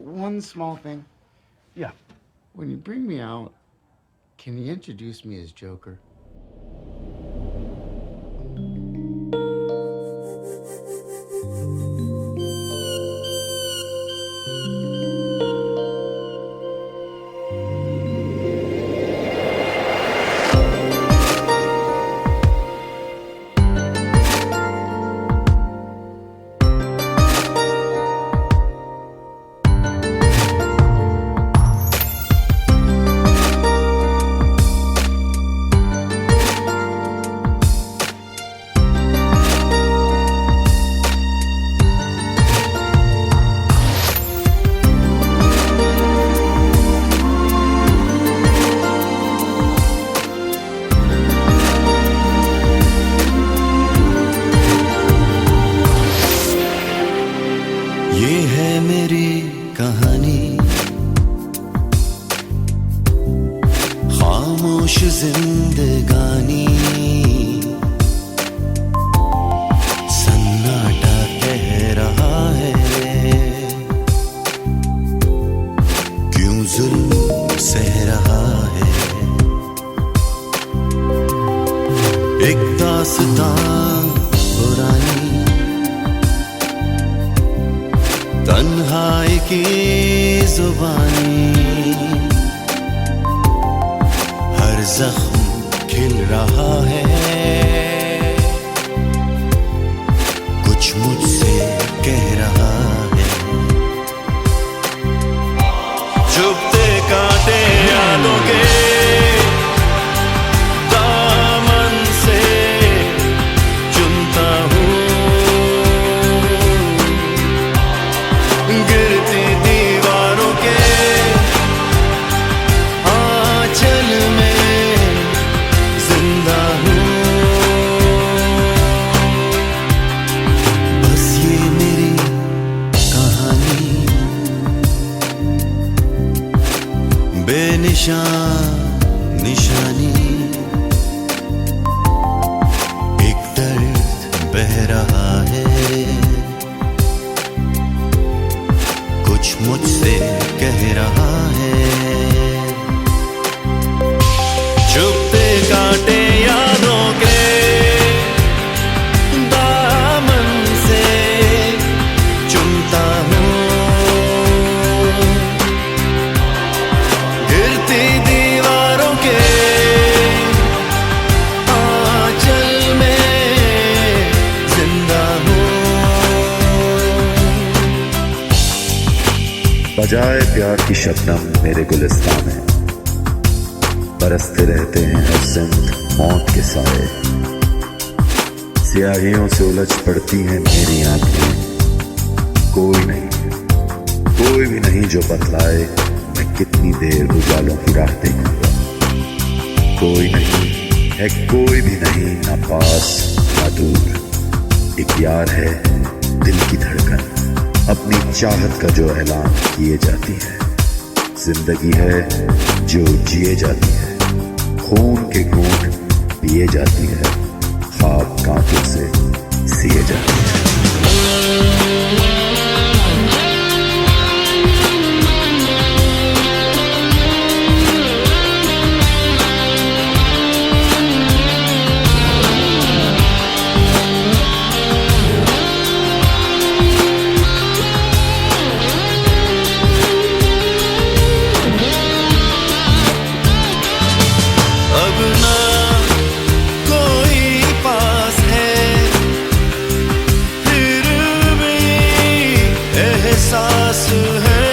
one small thing. Yeah. When you bring me out, can you introduce me as Joker? ये है मेरी कहानी, खामोश जिंदगानी। सन्नाटा कह रहा है, क्यों जुल्म सह रहा है। एक दास्तां पुरानी, तन्हाई की जुबानी। हर जख्म खिल रहा है, कुछ मुझसे कह रहा है। चुभते कांटे यादों के दामन से चुनता हूँ। गिरती दीवारों के आंचल में जिंदा हूँ। बस ये मेरी कहानी, बेनिशान निशानी। एक दर्द बह रहा है, कुछ मुझसे कह रहा है। चुभते कांटे यादों के दामन से चुनता हूँ। गिरती दीवारों के आंचल में जिंदा हूँ। बजाए प्यार की शबनम मेरे गुलिस्तां में, बरसते रहते हैं हर जिंद मौत के साए। स्याहियों से उलझ पड़ती हैं मेरी आंखें। कोई भी नहीं जो बतलाए मैं कितनी देर उजालों की राह देखूंगा। कोई नहीं है, कोई भी नहीं, ना पास ना दूर। एक यार है दिल की धड़कन, अपनी चाहत का जो ऐलान किए जाती है। जिंदगी है जो जिए जाती है, खून के घूंट पिए जाती है, ख्वाब कांटों से सिए जाती है। अब ना कोई पास है, फिर भी एहसास है।